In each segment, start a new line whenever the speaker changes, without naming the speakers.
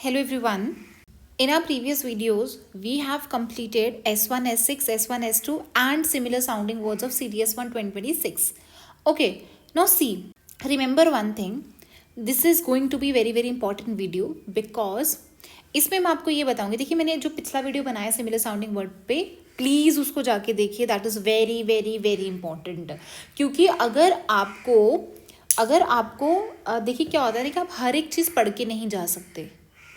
Hello everyone. In our previous videos, we have completed S1, S6, S1, S2 and similar sounding words of CDS1 2026. Okay, now see, remember one thing. This is going to be very important video because इसमें मैं आपको ये बताऊंगी. देखिए मैंने जो पिछला video बनाया सिमिलर साउंडिंग वर्ड पे, प्लीज़ उसको जाके देखिए. That is very important. क्योंकि अगर आपको देखिए क्या होता है कि आप हर एक चीज़ पढ़ के नहीं जा सकते.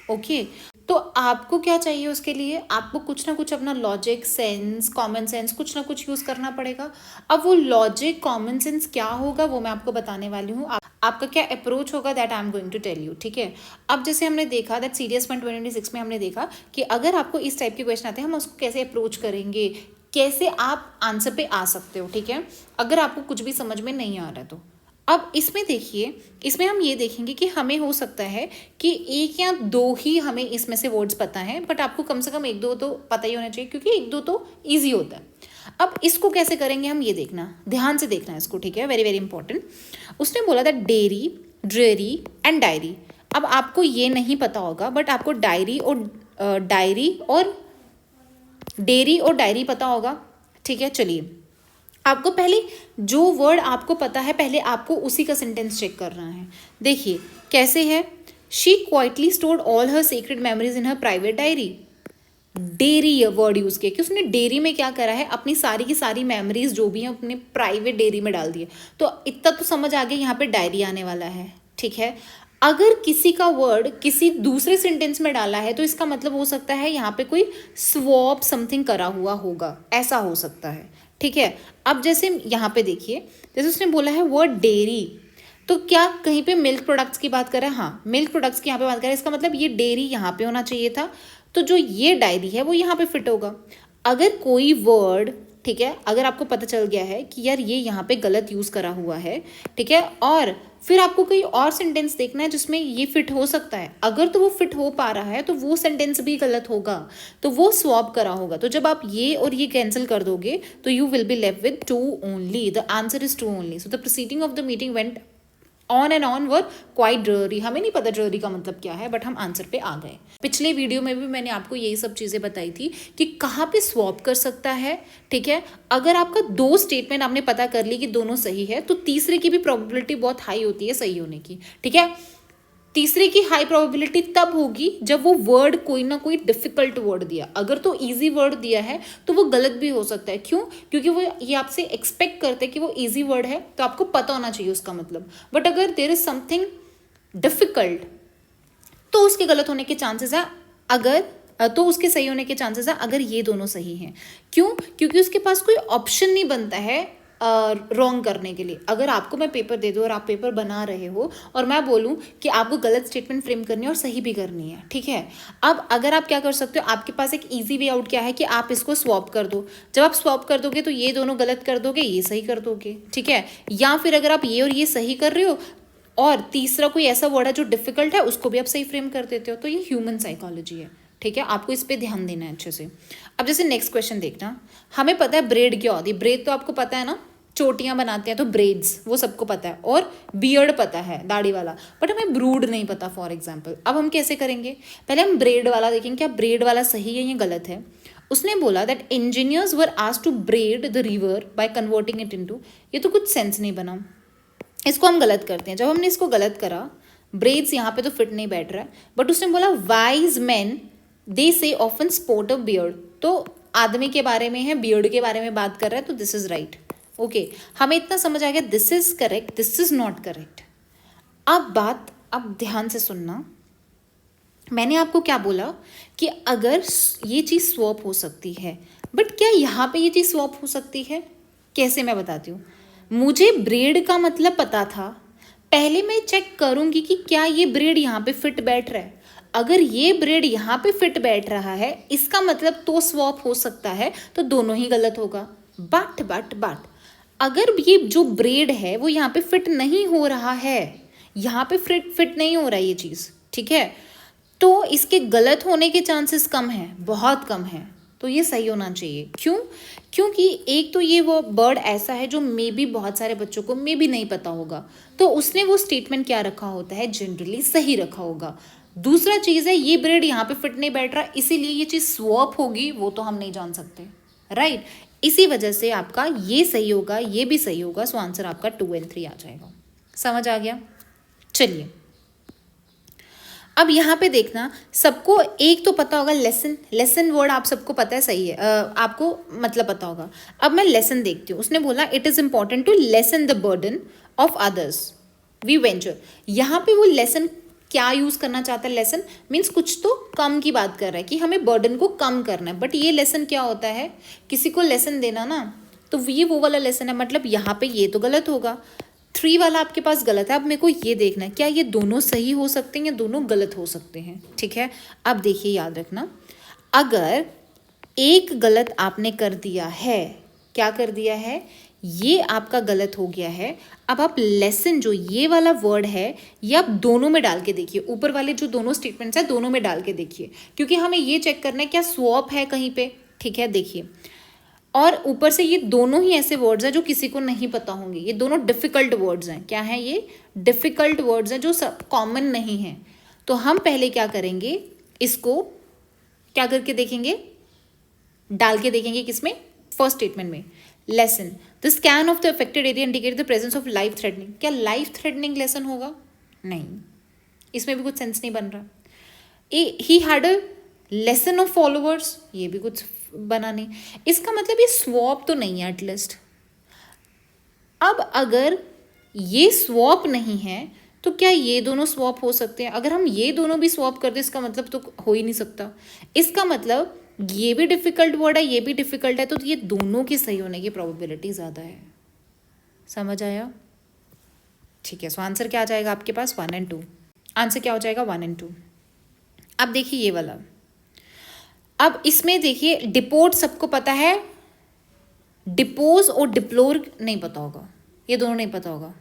ओके तो आपको क्या चाहिए उसके लिए? आपको कुछ ना कुछ अपना लॉजिक, सेंस, कॉमन सेंस कुछ ना कुछ यूज़ करना पड़ेगा. अब वो लॉजिक, कॉमन सेंस क्या होगा वो मैं आपको बताने वाली हूँ. आपका क्या अप्रोच होगा that I am going to tell you. ठीक है. अब जैसे हमने देखा दैट CDS1 2026 में हमने देखा कि अगर आपको इस टाइप के क्वेश्चन आते हैं हम उसको कैसे अप्रोच करेंगे, कैसे आप आंसर पे आ सकते हो. ठीक है. अगर आपको कुछ भी समझ में नहीं आ रहा है तो अब इसमें देखिए, इसमें हम ये देखेंगे कि हमें हो सकता है कि एक या दो ही हमें इसमें से वर्ड्स पता हैं, बट आपको कम से कम एक दो तो पता ही होना चाहिए क्योंकि एक दो तो ईजी होता है. अब इसको कैसे करेंगे हम ये देखना, ध्यान से देखना इसको. ठीक है. Very important. उसने बोला था डेरी, ड्रेरी एंड डायरी. अब आपको ये नहीं पता होगा बट आपको डायरी और डेरी और डायरी पता होगा. ठीक है. चलिए, आपको पहले जो वर्ड आपको पता है पहले आपको उसी का सेंटेंस चेक करना है. देखिए कैसे है. She quietly stored all her secret memories in her private diary. Dairy word use किया कि उसने डेरी में क्या करा है, अपनी सारी की सारी मेमोरीज जो भी हैं अपने प्राइवेट डेरी में डाल दी है. तो इतना तो समझ आ गया यहाँ पे डायरी आने वाला है. ठीक है. अगर किसी का वर्ड किसी दूसरे सेंटेंस में डाला है तो इसका मतलब हो सकता है यहाँ पे कोई स्वॉप समथिंग करा हुआ होगा, ऐसा हो सकता है. ठीक है. अब जैसे यहाँ पे देखिए, जैसे उसने बोला है वर्ड डेयरी, तो क्या कहीं पे मिल्क प्रोडक्ट्स की बात कर रहा है? हाँ, मिल्क प्रोडक्ट्स की यहाँ पे बात कर रहा है. इसका मतलब ये डेयरी यहाँ पे होना चाहिए था, तो जो ये डायरी है वो यहाँ पे फिट होगा. अगर कोई वर्ड, ठीक है, अगर आपको पता चल गया है कि यार ये यहाँ पे गलत यूज़ करा हुआ है, ठीक है, और फिर आपको कोई और सेंटेंस देखना है जिसमें ये फिट हो सकता है. अगर तो वो फिट हो पा रहा है तो वो सेंटेंस भी गलत होगा, तो वो स्वॉप करा होगा. तो जब आप ये और ये कैंसिल कर दोगे तो you will be left with 2 only. The answer is 2 only. So the proceeding of the meeting went on and on were quite dreary. हमें नहीं पता ड्ररी का मतलब क्या है बट हम आंसर पे आ गए. पिछले वीडियो में भी मैंने आपको यही सब चीज़ें बताई थी कि कहाँ पे स्वॉप कर सकता है. ठीक है. अगर आपका 2 स्टेटमेंट आपने पता कर ली कि दोनों सही है तो तीसरे की भी प्रोबेबिलिटी बहुत हाई होती है सही होने की. ठीक है. तीसरे की हाई प्रोबेबिलिटी तब होगी जब वो वर्ड कोई ना कोई डिफिकल्ट वर्ड दिया. अगर तो इजी वर्ड दिया है तो वो गलत भी हो सकता है. क्यों? क्योंकि वो ये आपसे एक्सपेक्ट करते हैं कि वो इजी वर्ड है तो आपको पता होना चाहिए उसका मतलब. बट अगर देयर इज समथिंग डिफिकल्ट तो उसके गलत होने के चांसेस है, अगर तो उसके सही होने के चांसेस है अगर ये दोनों सही हैं. क्यों? क्योंकि उसके पास कोई ऑप्शन नहीं बनता है रॉन्ग करने के लिए. अगर आपको मैं पेपर दे दूँ और आप पेपर बना रहे हो और मैं बोलूँ कि आपको गलत स्टेटमेंट फ्रेम करनी है और सही भी करनी है. ठीक है. अब अगर आप क्या कर सकते हो, आपके पास एक इजी वे आउट क्या है कि आप इसको स्वॉप कर दो. जब आप स्वॉप कर दोगे तो ये दोनों गलत कर दोगे, ये सही कर दोगे. ठीक है. या फिर अगर आप ये और ये सही कर रहे हो और तीसरा कोई ऐसा वर्ड है जो डिफिकल्ट है उसको भी आप सही फ्रेम कर देते हो. तो ये ह्यूमन साइकोलॉजी है. ठीक है. आपको इस पर ध्यान देना है अच्छे से. अब जैसे नेक्स्ट क्वेश्चन देखना. हमें पता है ब्रेड क्या होती है. ब्रेड तो आपको पता है ना, चोटियां बनाते हैं तो ब्रेड्स, वो सबको पता है. और बियर्ड पता है, दाढ़ी वाला. बट हमें ब्रूड नहीं पता फॉर एग्जाम्पल. अब हम कैसे करेंगे? पहले हम ब्रेड वाला देखेंगे क्या ब्रेड वाला सही है या गलत है. उसने बोला that engineers were asked to braid the river by converting it into. ये तो कुछ सेंस नहीं बना. इसको हम गलत करते हैं. जब हमने इसको गलत करा, ब्रेड्स यहाँ पे तो फिट नहीं बैठ रहा है. बट उसने बोला वाइज मैन दे से ऑफन स्पोर्ट अ बियर्ड. तो आदमी के बारे में है, बियर्ड के बारे में बात कर रहा है, तो दिस इज राइट. ओके. हमें इतना समझ आ गया this is correct, this is not correct. अब ध्यान से सुनना. मैंने आपको क्या बोला कि अगर ये चीज़ स्वॉप हो सकती है, बट क्या यहाँ पे ये चीज़ स्वॉप हो सकती है? कैसे, मैं बताती हूँ. मुझे ब्रेड का मतलब पता था. पहले मैं चेक करूँगी कि क्या ये ब्रेड यहाँ पे फिट बैठ रहा है. अगर ये ब्रेड यहाँ पे फिट बैठ रहा है इसका मतलब तो स्वॉप हो सकता है, तो दोनों ही गलत होगा. बट अगर ये जो ब्रेड है वो यहाँ पे फिट नहीं हो रहा है, यहाँ पे फिट नहीं हो रहा है ये चीज़. ठीक है. तो इसके गलत होने के चांसेस कम हैं, बहुत कम हैं. तो ये सही होना चाहिए. क्यों? क्योंकि एक तो ये वो वर्ड ऐसा है जो मे बी बहुत सारे बच्चों को मे बी नहीं पता होगा, तो उसने वो स्टेटमेंट क्या रखा होता है, जनरली सही रखा होगा. दूसरा चीज़ है ये ब्रेड यहाँ पे फिट नहीं बैठ रहा, इसीलिए ये चीज़ स्वैप होगी, वो तो हम नहीं जान सकते, राइट। इसी वजह से आपका ये सही होगा, ये भी सही होगा, सो आंसर आपका 2 और 3 आ जाएगा। समझ आ गया? चलिए अब यहाँ पे देखना, सबको एक तो पता होगा लेसन, लेसन वर्ड आप सबको पता है, सही है, आपको मतलब पता होगा। अब मैं लेसन देखती हूँ, उसने बोला it is important to lessen the burden of others we venture. यहाँ पे वो लेसन क्या यूज़ करना चाहता है? लेसन मीन्स कुछ तो कम की बात कर रहा है कि हमें बर्डन को कम करना है, बट ये लेसन क्या होता है? किसी को लेसन देना ना, तो ये वो वाला लेसन है, मतलब यहाँ पे ये तो गलत होगा, 3 वाला आपके पास गलत है। अब मेरे को ये देखना है क्या ये दोनों सही हो सकते हैं या दोनों गलत हो सकते हैं, ठीक है। अब देखिए याद रखना, अगर एक गलत आपने कर दिया है, क्या कर दिया है, ये आपका गलत हो गया है। अब आप लेसन जो ये वाला वर्ड है ये आप दोनों में डाल के देखिए, ऊपर वाले जो दोनों स्टेटमेंट्स है दोनों में डाल के देखिए, क्योंकि हमें ये चेक करना है क्या स्वैप है कहीं पे, ठीक है। देखिए, और ऊपर से ये दोनों ही ऐसे वर्ड्स हैं जो किसी को नहीं पता होंगे, ये दोनों डिफ़िकल्ट वर्ड्स हैं। क्या हैं ये? डिफ़िकल्ट वर्ड्स हैं जो सब कॉमन नहीं हैं। तो हम पहले क्या करेंगे, इसको क्या करके देखेंगे, डाल के देखेंगे किसमें, फर्स्ट स्टेटमेंट में। Lesson the scan of the affected area indicate the presence of life threatening. क्या लाइफ थ्रेटनिंग लेसन होगा? नहीं, इसमें भी कुछ सेंस नहीं बन रहा। He had a lesson of followers, ये भी कुछ बना नहीं, इसका मतलब ये स्वैप तो नहीं है एटलीस्ट। अब अगर ये स्वैप नहीं है तो क्या ये दोनों स्वैप हो सकते हैं? अगर हम ये दोनों भी स्वैप कर दें इसका मतलब तो हो ही नहीं सकता। इसका मतलब ये भी डिफ़िकल्ट वर्ड है, ये भी डिफ़िकल्ट है, तो ये दोनों के सही होने की प्रोबेबिलिटी ज़्यादा है। समझ आया? ठीक है, सो आंसर क्या आ जाएगा आपके पास? 1 और 2। आंसर क्या हो जाएगा? 1 और 2। अब देखिए ये वाला, अब इसमें देखिए डिपोर्ट सबको पता है, डिपोज और डिप्लोर नहीं पता होगा, ये दोनों नहीं पता होगा।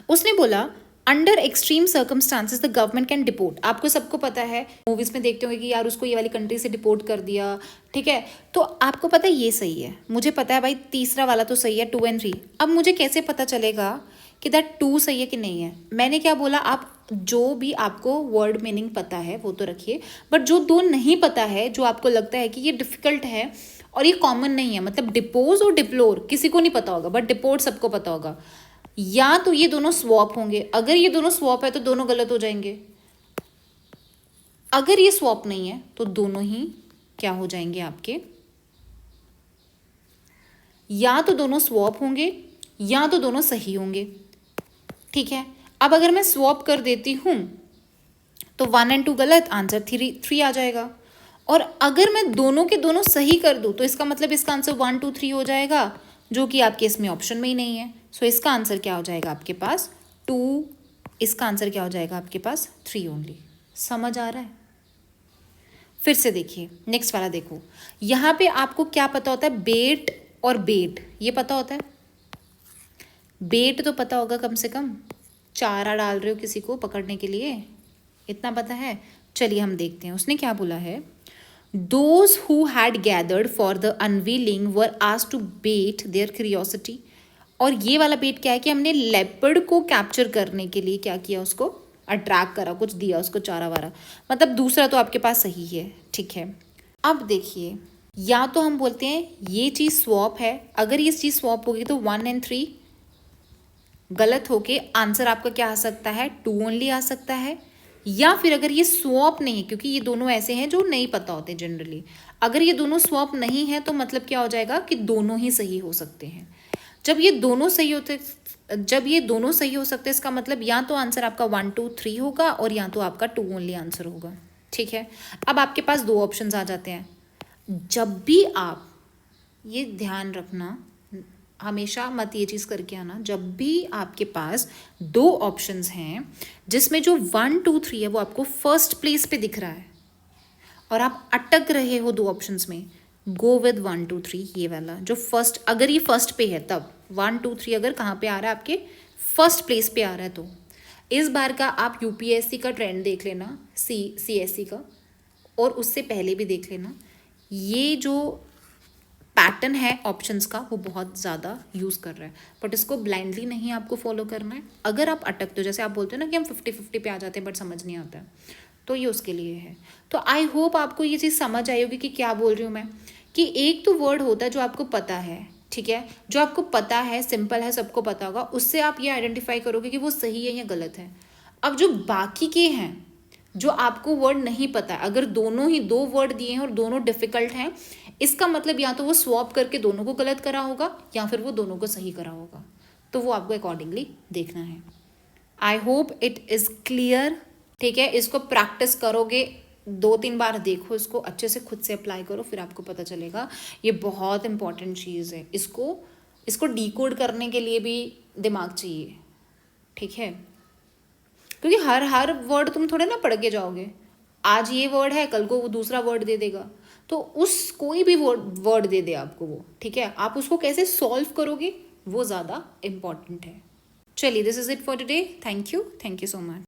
उसने बोला under extreme circumstances the government can deport. आपको सबको पता है, मूवीज में देखते होंगे कि यार उसको ये वाली कंट्री से डिपोर्ट कर दिया, ठीक है। तो आपको पता है ये सही है, मुझे पता है भाई तीसरा वाला तो सही है, 2 और 3। अब मुझे कैसे पता चलेगा कि दैट 2 सही है कि नहीं है? मैंने क्या बोला, आप जो भी आपको वर्ड मीनिंग पता है वो तो रखिए, बट जो 2 नहीं पता है, जो आपको लगता है कि ये डिफिकल्ट है और ये कॉमन नहीं है, मतलब डिपोज और डिप्लोर किसी को नहीं पता होगा बट डिपोर्ट सबको पता होगा, या तो ये दोनों स्वैप होंगे। अगर ये दोनों स्वैप है तो दोनों गलत हो जाएंगे, अगर ये स्वैप नहीं है तो दोनों ही क्या हो जाएंगे आपके, या तो दोनों स्वैप होंगे या तो दोनों सही होंगे, ठीक है। अब अगर मैं स्वैप कर देती हूं तो 1 और 2 गलत, आंसर 3 आ जाएगा। और अगर मैं दोनों के दोनों सही कर दूं तो इसका मतलब इसका आंसर 1 2 3 हो जाएगा, जो कि आपके इसमें ऑप्शन में ही नहीं है। सो इसका आंसर क्या हो जाएगा आपके पास? 2। इसका आंसर क्या हो जाएगा आपके पास? 3 ओनली। समझ आ रहा है? फिर से देखिए नेक्स्ट वाला, देखो यहाँ पे आपको क्या पता होता है, बेट और बेट, ये पता होता है। बेट तो पता होगा, कम से कम चारा डाल रहे हो किसी को पकड़ने के लिए, इतना पता है। चलिए हम देखते हैं उसने क्या बोला है। Those who had gathered for the unveiling were asked to bait their curiosity। और ये वाला बेट क्या है कि हमने लेपर्ड को कैप्चर करने के लिए क्या किया, उसको अट्रैक्ट करा, कुछ दिया उसको चारा वारा, मतलब दूसरा तो आपके पास सही है, ठीक है। अब देखिए, या तो हम बोलते हैं ये चीज़ स्वैप है, अगर ये चीज़ स्वैप होगी तो 1 और 3 गलत होके आंसर आपका क्या आ सकता है? 2 ओनली आ सकता है। या फिर अगर ये स्वैप नहीं है, क्योंकि ये दोनों ऐसे हैं जो नहीं पता होते जनरली, अगर ये दोनों स्वैप नहीं है तो मतलब क्या हो जाएगा कि दोनों ही सही हो सकते हैं। जब ये दोनों सही हो सकते इसका मतलब या तो आंसर आपका 1 2 3 होगा और या तो आपका 2 ओनली आंसर होगा, ठीक है। अब आपके पास 2 ऑप्शंस आ जाते हैं। जब भी आप, ये ध्यान रखना, हमेशा मत ये चीज़ करके आना, जब भी आपके पास 2 ऑप्शंस हैं जिसमें जो 1 2 3 है वो आपको फर्स्ट प्लेस पे दिख रहा है और आप अटक रहे हो 2 ऑप्शंस में, गो विद 1 2 3, ये वाला जो फर्स्ट, अगर ये फर्स्ट पे है तब 1 2 3 अगर कहाँ पे आ रहा है, आपके फर्स्ट प्लेस पे आ रहा है, तो इस बार का आप यूपीएससी का ट्रेंड देख लेना, सीएससी का, और उससे पहले भी देख लेना, ये जो पैटर्न है ऑप्शंस का वो बहुत ज़्यादा यूज़ कर रहा है, बट इसको ब्लाइंडली नहीं आपको फॉलो करना है। अगर आप अटकते हो, जैसे आप बोलते हो ना कि हम 50-50 पे आ जाते हैं बट समझ नहीं आता है, तो ये उसके लिए है। तो आई होप आपको ये चीज़ समझ आई होगी कि क्या बोल रही हूँ मैं, कि एक तो वर्ड होता है जो आपको पता है, ठीक है, जो आपको पता है, सिंपल है, सबको पता होगा, उससे आप ये आइडेंटिफाई करोगे कि वो सही है या गलत है। अब जो बाकी के हैं, जो आपको वर्ड नहीं पता, अगर दोनों ही 2 वर्ड दिए हैं और दोनों डिफिकल्ट हैं, इसका मतलब या तो वो स्वैप करके दोनों को गलत करा होगा या फिर वो दोनों को सही करा होगा। तो वो आपको अकॉर्डिंगली देखना है। I hope it is clear, ठीक है। इसको प्रैक्टिस करोगे, 2-3 बार देखो, इसको अच्छे से खुद से अप्लाई करो, फिर आपको पता चलेगा। ये बहुत इंपॉर्टेंट चीज़ है, इसको डिकोड करने के लिए भी दिमाग चाहिए, ठीक है, क्योंकि हर वर्ड तुम थोड़े ना पढ़ के जाओगे। आज ये वर्ड है, कल को वो दूसरा वर्ड दे देगा, तो उस कोई भी वर्ड दे दे आपको वो, ठीक है, आप उसको कैसे सॉल्व करोगे वो ज़्यादा इम्पॉर्टेंट है। चलिए, this is it for today. Thank you so much.